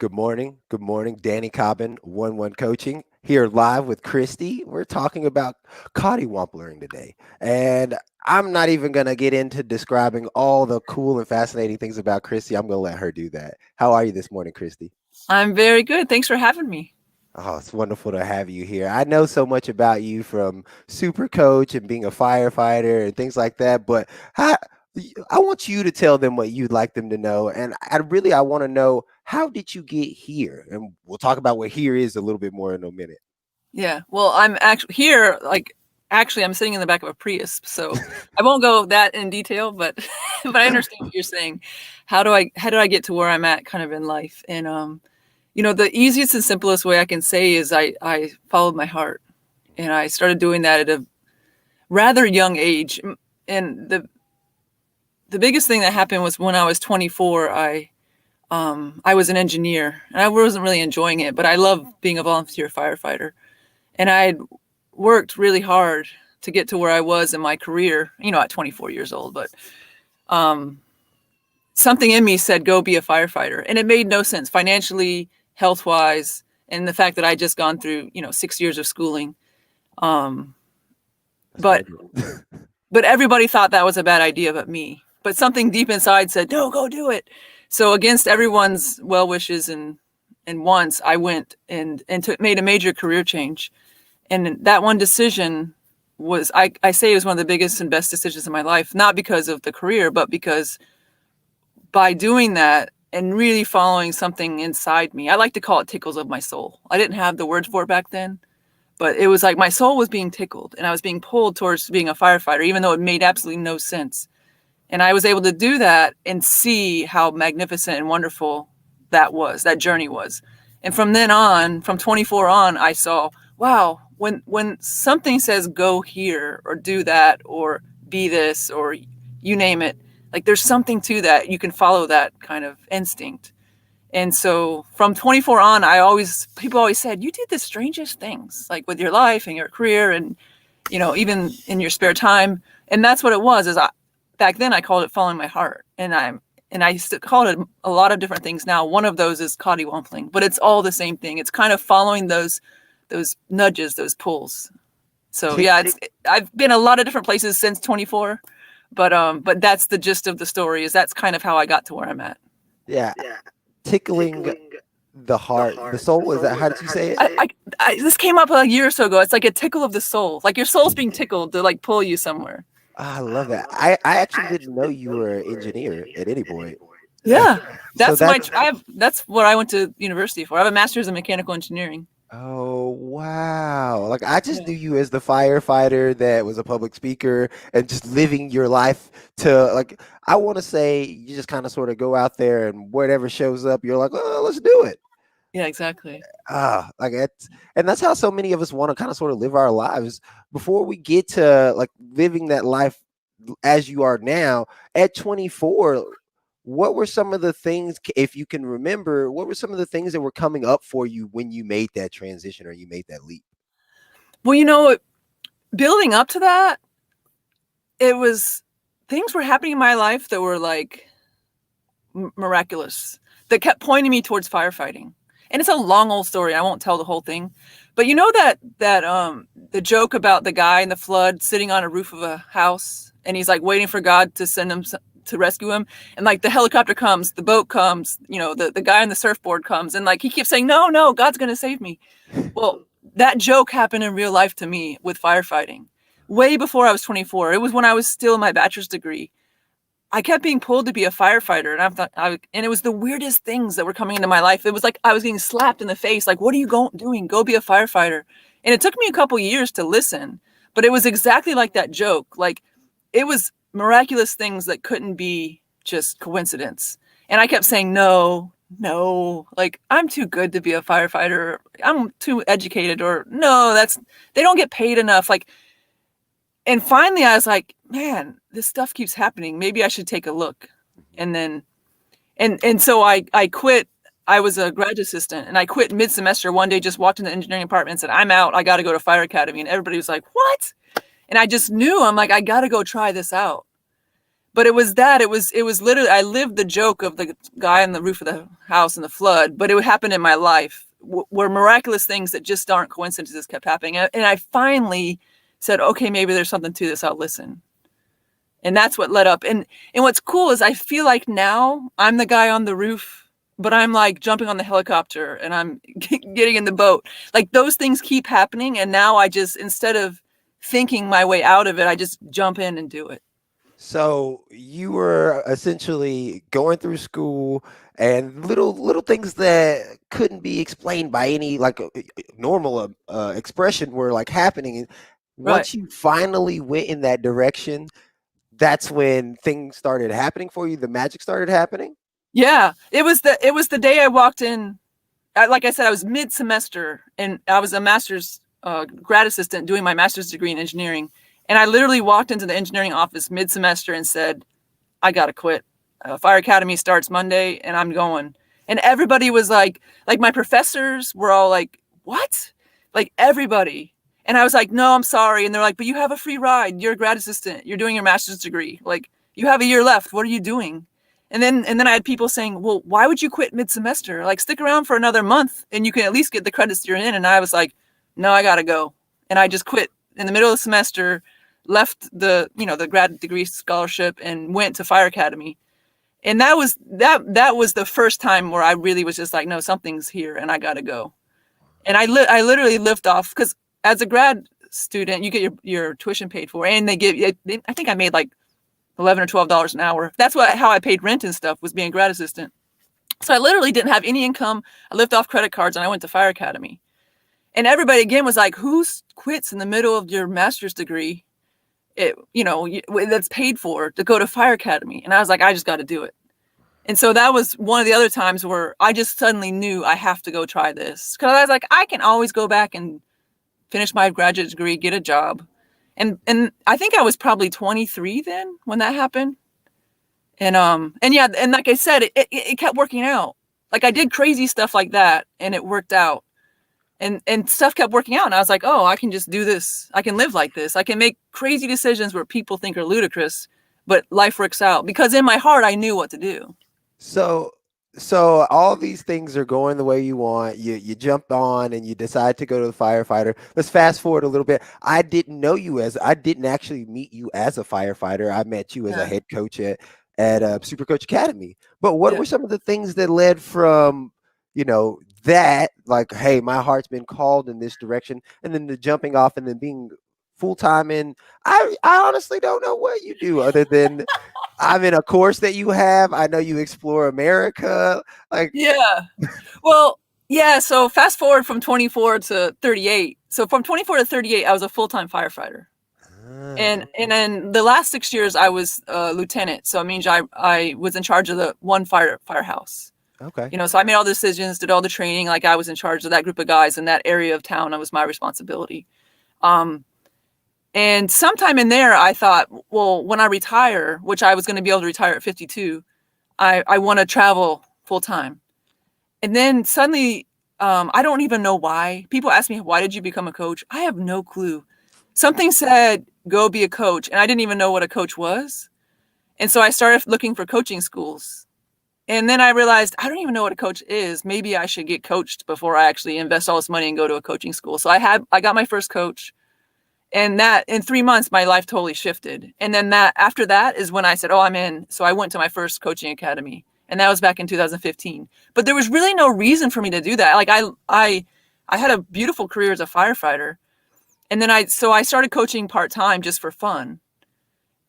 Good morning. Good morning. Danny Cobbin, 1-1 Coaching, here live with Kristy. We're talking about Coddywomplering today. And I'm not even going to get into describing all the cool and fascinating things about Kristy. I'm going to let her do that. How are you this morning, Kristy? I'm very good. Thanks for having me. Oh, it's wonderful to have you here. I know so much about you from Super Coach and being a firefighter and things like that, but how, I want you to tell them what you'd like them to know. And I want to know, how did you get here? And we'll talk about what here is a little bit more in a minute. Yeah. Well, I'm actually here, actually I'm sitting in the back of a Prius, so I won't go that in detail, but but I understand what you're saying. How do I get to where I'm at kind of in life? And the easiest and simplest way I can say is I followed my heart. And I started doing that at a rather young age. And the biggest thing that happened was when I was 24, I was an engineer and I wasn't really enjoying it, but I love being a volunteer firefighter. And I had worked really hard to get to where I was in my career, at 24 years old. But um, something in me said, go be a firefighter. And it made no sense financially, health wise, and the fact that I just gone through, 6 years of schooling. Um, That's but wonderful. but everybody thought that was a bad idea but me. But something deep inside said, no, go do it. So against everyone's well wishes and wants, I went and made a major career change. And that one decision was, I say it was one of the biggest and best decisions in my life, not because of the career, but because by doing that and really following something inside me, I like to call it tickles of my soul. I didn't have the words for it back then, but it was like my soul was being tickled and I was being pulled towards being a firefighter, even though it made absolutely no sense. And I was able to do that and see how magnificent and wonderful that journey was. And from then on, from 24 on, I saw, wow, when something says go here or do that or be this or you name it, like there's something to that. You can follow that kind of instinct. And so from 24 on, people always said, you did the strangest things, like with your life and your career and, even in your spare time. And that's what it was, back then I called it following my heart. And I still call it a lot of different things now. One of those is Coddiwompling, but it's all the same thing. It's kind of following those nudges, those pulls. So Tick, yeah, I've been a lot of different places since 24, but that's the gist of the story. Is that's kind of how I got to where I'm at. yeah, tickling the heart, the soul. Is that, how did you say it? This came up a year or so ago. It's like a tickle of the soul. Like your soul's being tickled to like pull you somewhere. I love that. I actually didn't know you were an engineer at any point. Yeah, So that's, that's what I went to university for. I have a master's in mechanical engineering. oh wow. Like I just Yeah. knew you as the firefighter that was a public speaker and just living your life to, like, I want to say you just kind of sort of go out there and whatever shows up, you're like, oh, let's do it. Yeah, exactly. Like it's, and that's how so many of us want to kind of sort of live our lives before we get to like living that life as you are now at 24. What were some of the things, if you can remember, what were some of the things that were coming up for you when you made that transition or you made that leap? Well, building up to that, it was things were happening in my life that were like miraculous, that kept pointing me towards firefighting. And it's a long old story. I won't tell the whole thing. But you know that the joke about the guy in the flood sitting on a roof of a house and he's like waiting for God to send him to rescue him, and like the helicopter comes, the boat comes, the guy on the surfboard comes, and like he keeps saying, no, no, God's gonna save me. Well, that joke happened in real life to me with firefighting way before I was 24. It was when I was still in my bachelor's degree. I kept being pulled to be a firefighter, and and it was the weirdest things that were coming into my life. It was like I was getting slapped in the face, like, "What are you doing? Go be a firefighter." And it took me a couple years to listen, but it was exactly like that joke. Like, it was miraculous things that couldn't be just coincidence. And I kept saying, "No, no, like I'm too good to be a firefighter. I'm too educated," or "No, they don't get paid enough." Like, and finally I was like, man, this stuff keeps happening. Maybe I should take a look. And then, and so I quit. I was a graduate assistant and I quit mid-semester one day, just walked in the engineering department and said, I'm out. I got to go to fire academy. And everybody was like, what? And I just knew, I'm like, I got to go try this out. But it was literally, I lived the joke of the guy on the roof of the house in the flood, but it would happen in my life where miraculous things that just aren't coincidences kept happening. And I finally said, okay, maybe there's something to this. I'll listen. And that's what led up. And what's cool is I feel like now I'm the guy on the roof, but I'm like jumping on the helicopter and I'm getting in the boat. Like those things keep happening. And now I just, instead of thinking my way out of it, I just jump in and do it. So you were essentially going through school, and little things that couldn't be explained by any like normal expression were like happening. And Right. once you finally went in that direction, that's when things started happening for you. The magic started happening. Yeah. It was the day I walked in. Like I said, I was mid-semester and I was a master's grad assistant doing my master's degree in engineering. And I literally walked into the engineering office mid-semester and said, I got to quit. Fire Academy starts Monday and I'm going. And everybody was like my professors were all like, what? Like everybody. And I was like, no, I'm sorry. And they're like, but you have a free ride. You're a grad assistant. You're doing your master's degree. Like you have a year left. What are you doing? And then I had people saying, well, why would you quit mid-semester? Like stick around for another month and you can at least get the credits you're in. And I was like, no, I got to go. And I just quit in the middle of the semester, left the grad degree scholarship and went to Fire Academy. And that was the first time where I really was just like, no, something's here and I got to go. And I literally lived off, because as a grad student, you get your tuition paid for, and I think I made like $11 or $12 an hour. That's how I paid rent and stuff, was being a grad assistant. So I literally didn't have any income. I lived off credit cards and I went to Fire Academy. And everybody again was like, who quits in the middle of your master's degree? That's paid for to go to Fire Academy. And I was like, I just got to do it. And so that was one of the other times where I just suddenly knew I have to go try this. Because I was like, I can always go back and finish my graduate degree, get a job. And I think I was probably 23 then when that happened. And yeah, and like I said, it kept working out. Like I did crazy stuff like that and it worked out. And stuff kept working out. And I was like, oh, I can just do this. I can live like this. I can make crazy decisions where people think are ludicrous, but life works out. Because in my heart, I knew what to do. So so all these things are going the way you want. You jump on and you decide to go to the firefighter. Let's fast forward a little bit. I didn't actually meet you as a firefighter. I met you as a Yeah. head coach at Super Coach Academy. But what Yeah. were some of the things that led from, that, like, hey, my heart's been called in this direction, and then the jumping off and then being full time in? I honestly don't know what you do other than I'm in a course that you have. I know you explore America. Like, Yeah. Well, yeah. So fast forward from 24 to 38. So from 24 to 38, I was a full-time firefighter. And then the last 6 years I was a lieutenant. So it means I was in charge of the one firehouse. okay. So I made all the decisions, did all the training. Like I was in charge of that group of guys in that area of town. That was my responsibility. Um, and sometime in there, I thought, well, when I retire, which I was going to be able to retire at 52, I want to travel full time. And then suddenly, I don't even know why. People ask me, why did you become a coach? I have no clue. Something said, go be a coach. And I didn't even know what a coach was. And so I started looking for coaching schools. And then I realized I don't even know what a coach is. Maybe I should get coached before I actually invest all this money and go to a coaching school. So I got my first coach. And that in 3 months, my life totally shifted. And then after that is when I said, oh, I'm in. So I went to my first coaching academy. And that was back in 2015. But there was really no reason for me to do that. Like I had a beautiful career as a firefighter. And then I started coaching part-time just for fun.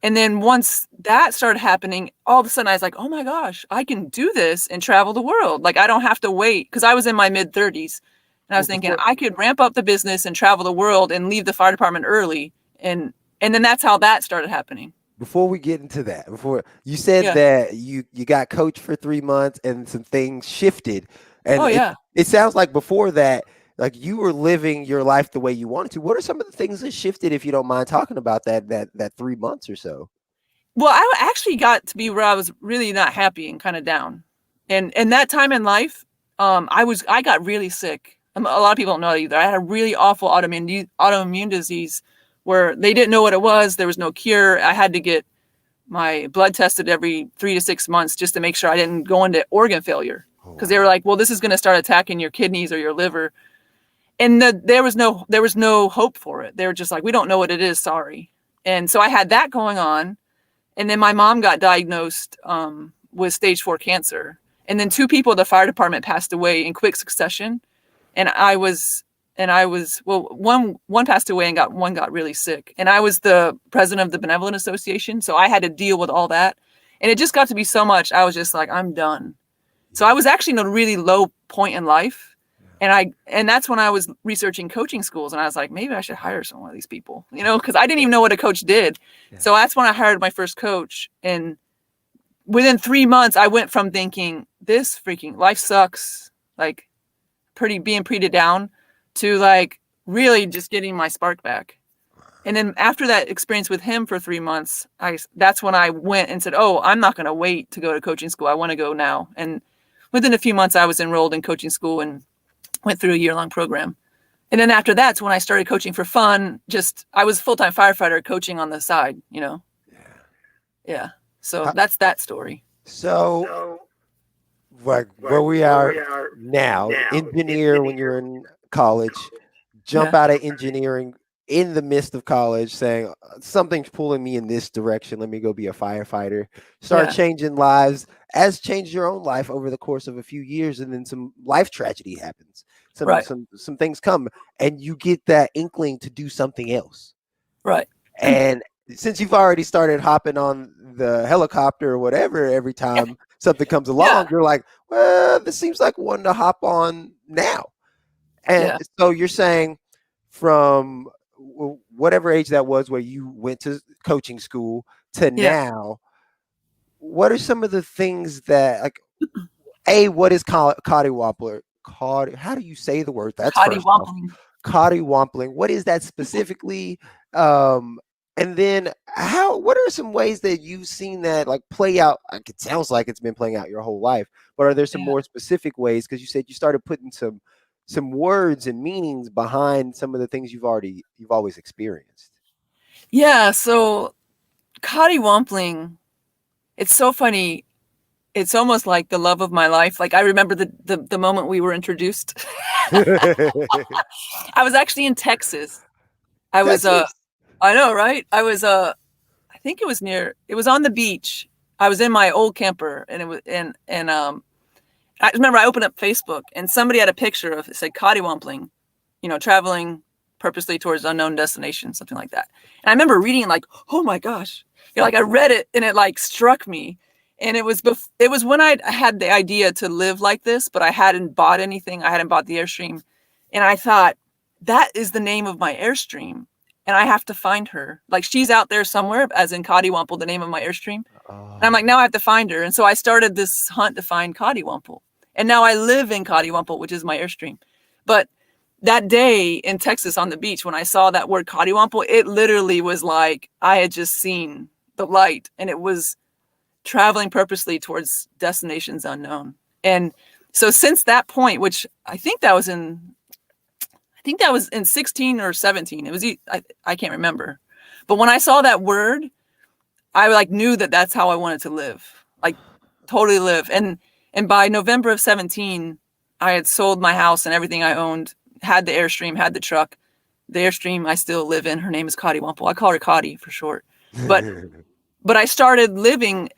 And then once that started happening, all of a sudden I was like, oh my gosh, I can do this and travel the world. Like I don't have to wait, because I was in my mid-30s. And I Well, was thinking before I could ramp up the business and travel the world and leave the fire department early. And then that's how that started happening. before we get into that, before you said Yeah. that you got coached for 3 months and some things shifted, and Oh yeah. it sounds like before that, like you were living your life the way you wanted to. What are some of the things that shifted, if you don't mind talking about that 3 months or so? Well, I actually got to be where I was really not happy and kind of down. And that time in life, I got really sick. A lot of people don't know that either. I had a really awful autoimmune disease where they didn't know what it was. There was no cure. I had to get my blood tested every 3 to 6 months just to make sure I didn't go into organ failure. Oh, Because they were like, well, this is going to start attacking your kidneys or your liver. And there was no hope for it. They were just like, we don't know what it is. Sorry. And so I had that going on. And then my mom got diagnosed with stage 4 cancer. And then 2 people at the fire department passed away in quick succession. And I was well, one passed away and one got really sick. And I was the president of the Benevolent Association. So I had to deal with all that. And it just got to be so much. I was just like, I'm done. So I was actually in a really low point in life. And that's when I was researching coaching schools. And I was like, maybe I should hire some of these people, because I didn't even know what a coach did. Yeah. So that's when I hired my first coach. And within 3 months, I went from thinking this freaking life sucks, like being pretty down, to like really just getting my spark back. And then after that experience with him for 3 months, that's when I went and said, oh, I'm not going to wait to go to coaching school. I want to go now. And within a few months, I was enrolled in coaching school and went through a year-long program. And then after that's when I started coaching for fun. I was a full-time firefighter coaching on the side, Yeah. So that's that story. So like where we are now, engineer when you're in college, jump out of engineering in the midst of college saying something's pulling me in this direction. Let me go be a firefighter. Start changing lives, as changed your own life over the course of a few years. And then some life tragedy happens. Some things come and you get that inkling to do something else. Right. And since you've already started hopping on the helicopter or whatever, every time something comes along, you're like, well, this seems like one to hop on now. And so you're saying from whatever age that was where you went to coaching school to now, what are some of the things that, like, what is coddiwompler? How do you say the word? That's coddiwompling. Coddiwompling. What is that specifically? And then what are some ways that you've seen that like play out? Like, it sounds like it's been playing out your whole life, but are there some more specific ways? Because you said you started putting some words and meanings behind some of the things you've always experienced. Yeah. So coddiwompling, it's so funny. It's almost like the love of my life. Like I remember the moment we were introduced. I was actually in Texas. I know, right? I was I think it was on the beach. I was in my old camper and it was I remember I opened up Facebook and somebody had a picture of it said coddiwompling, traveling purposely towards unknown destinations, something like that. And I remember reading it like, oh my gosh. Like I read it and it like struck me. And it was when I had the idea to live like this, but I hadn't bought anything. I hadn't bought the Airstream. And I thought, that is the name of my Airstream. And I have to find her. Like she's out there somewhere, as in Coddiwomple, the name of my Airstream. And I'm like, now I have to find her. And so I started this hunt to find Coddiwomple. And now I live in Coddiwomple, which is my Airstream. But that day in Texas on the beach, when I saw that word Coddiwomple, it literally was like I had just seen the light. And it was traveling purposely towards destinations unknown. And so since that point, which I think that was in 16 or 17, it was, I can't remember. But when I saw that word, I like knew that that's how I wanted to live, like totally live. And by November of 17, I had sold my house and everything I owned, had the Airstream, had the truck. The Airstream I still live in. Her name is Coddiwomple. I call her Coddy for short. But I started living.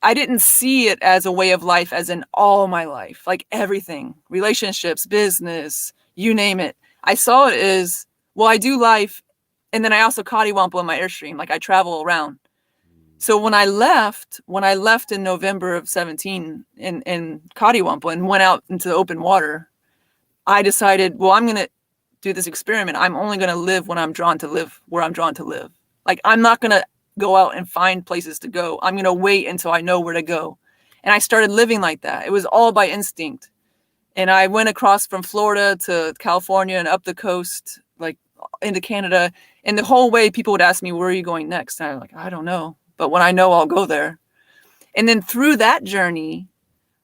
I didn't see it as a way of life, as in all my life, like everything, relationships, business, you name it. I saw it as, well, I do life. And then I also Coddiwomple in my Airstream. Like I travel around. So when I left in November of 17 in Coddiwomple and went out into the open water, I decided, well, I'm going to do this experiment. I'm only going to live when I'm drawn to live, where I'm drawn to live. Like I'm not going to go out and find places to go. I'm going to wait until I know where to go. And I started living like that. It was all by instinct. And I went across from Florida to California and up the coast, like into Canada. And the whole way people would ask me, where are you going next? And I'm like, I don't know. But when I know, I'll go there. And then through that journey,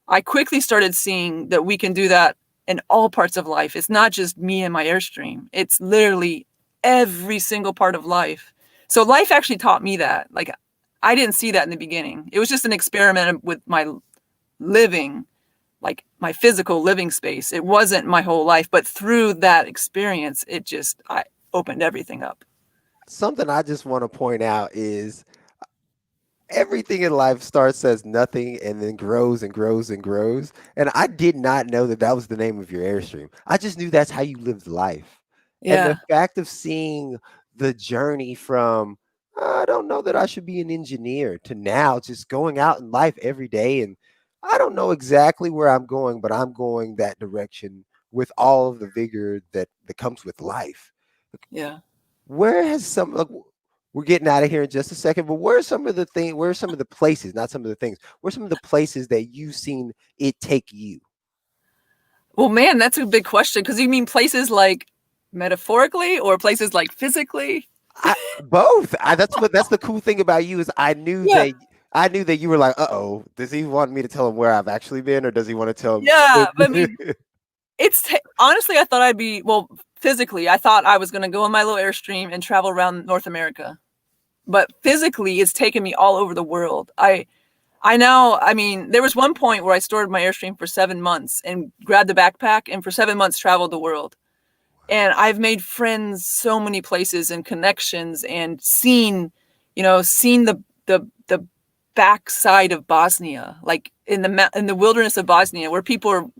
I quickly started seeing that we can do that in all parts of life. It's not just me and my Airstream. It's literally every single part of life. So life actually taught me that. Like I didn't see that in the beginning. It was just an experiment with my living, like my physical living space. It wasn't my whole life, but through that experience, I opened everything up. Something I just want to point out is everything in life starts as nothing and then grows and grows and grows. And I did not know that that was the name of your Airstream. I just knew that's how you lived life. And the Yeah. fact of seeing the journey from, I don't know that I should be an engineer, to now just going out in life every day. And I don't know exactly where I'm going, but I'm going that direction with all of the vigor that comes with life. Yeah. Where has some like, we're getting out of here in just a second, but where are some of the things, where are some of the places, not some of the things, where are some of the places that you've seen it take you? Well, man, that's a big question because you mean places like metaphorically or places like physically? Both. That's the cool thing about you is Yeah. I knew that you were like, uh-oh, does he want me to tell him where I've actually been, or does he want to tell Yeah. I him? mean, honestly, I thought I'd be, well, physically, I thought I was going to go on my little Airstream and travel around North America. But physically, it's taken me all over the world. I mean, there was one point where I stored my Airstream for 7 months and grabbed the backpack and for 7 months traveled the world. And I've made friends so many places and connections and seen the backside of Bosnia, like in the wilderness of Bosnia, where people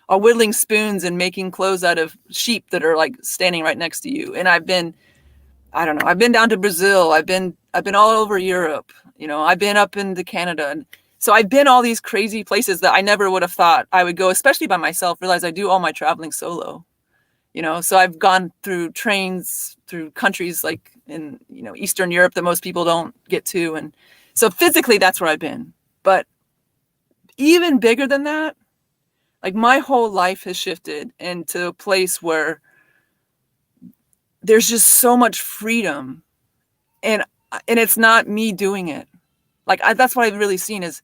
are whittling spoons and making clothes out of sheep that are like standing right next to you. And I don't know, I've been down to Brazil. I've been all over Europe. I've been up into Canada. And so I've been all these crazy places that I never would have thought I would go, especially by myself. Realize I do all my traveling solo. So I've gone through trains through countries like in Eastern Europe that most people don't get to, and so physically that's where I've been. But even bigger than that, like my whole life has shifted into a place where there's just so much freedom, and it's not me doing it. Like that's what I've really seen is,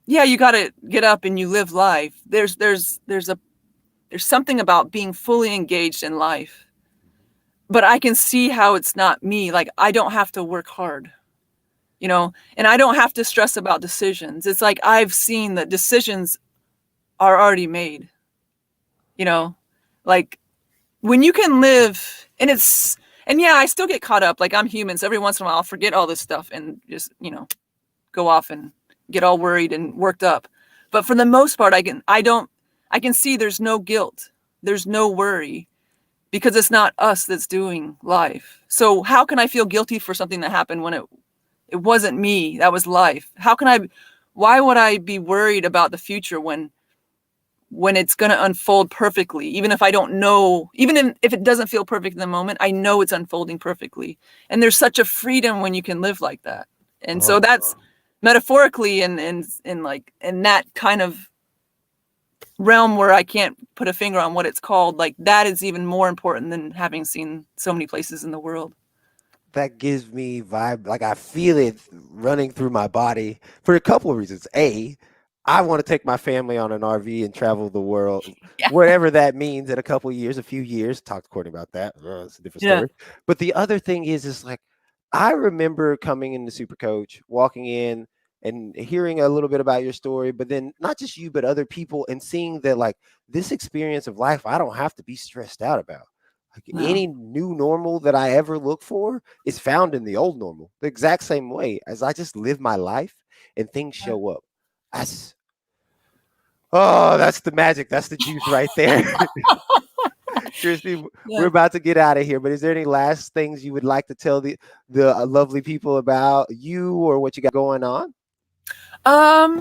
yeah, you got to get up and you live life. There's something about being fully engaged in life, but I can see how it's not me. Like I don't have to work hard, and I don't have to stress about decisions. It's like I've seen that decisions are already made, you know, like when you can live and yeah, I still get caught up. Like I'm human. So every once in a while I'll forget all this stuff and just, go off and get all worried and worked up. But for the most part, I can see there's no guilt. There's no worry because it's not us that's doing life. So how can I feel guilty for something that happened when it wasn't me? That was life. Why would I be worried about the future when it's going to unfold perfectly, even if I don't know, if it doesn't feel perfect in the moment, I know it's unfolding perfectly. And there's such a freedom when you can live like that. And so Oh, that's metaphorically and like in that kind of realm where I can't put a finger on what it's called, like that is even more important than having seen so many places in the world. that gives me vibe. Like I feel it running through my body for a couple of reasons. A, I want to take my family on an RV and travel the world, Yeah. whatever that means in a couple of years, a few years. Talk to Courtney about that. It's a different Yeah. story. But the other thing is like, I remember coming into Super Coach, walking in and hearing a little bit about your story, but then not just you, but other people, and seeing that like this experience of life, I don't have to be stressed out about. Like No. any new normal that I ever look for is found in the old normal, the exact same way as I just live my life and things Yeah. show up. That's that's the magic. That's the juice right there. Kristy, we're Yeah. about to get out of here, but is there any last things you would like to tell the lovely people about you or what you got going on?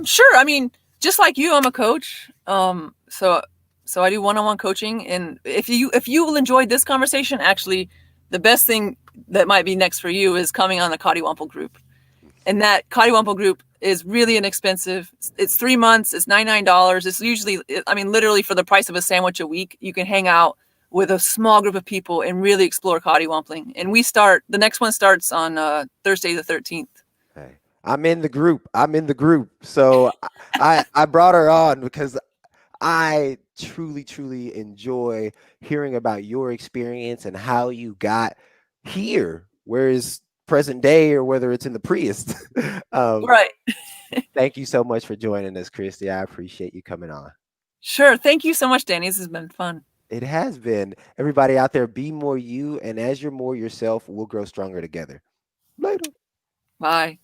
Sure. I mean, just like you, I'm a coach. So I do one-on-one coaching, and if you will enjoy this conversation, actually, the best thing that might be next for you is coming on the Coddiwomple group. And that Coddiwomple group is really inexpensive. It's 3 months. It's $99. It's usually, I mean, literally for the price of a sandwich a week, you can hang out with a small group of people and really explore Coddiwompling. And the next one starts on Thursday the 13th. Hey, I'm in the group. I'm in the group. So I brought her on because I truly, truly enjoy hearing about your experience and how you got here. Whereas present day or whether it's in the Prius. um, Right. thank you so much for joining us, Kristy. I appreciate you coming on. Sure. Thank you so much, Danny. This has been fun. It has been. Everybody out there, be more you, and as you're more yourself, we'll grow stronger together. Later. Bye.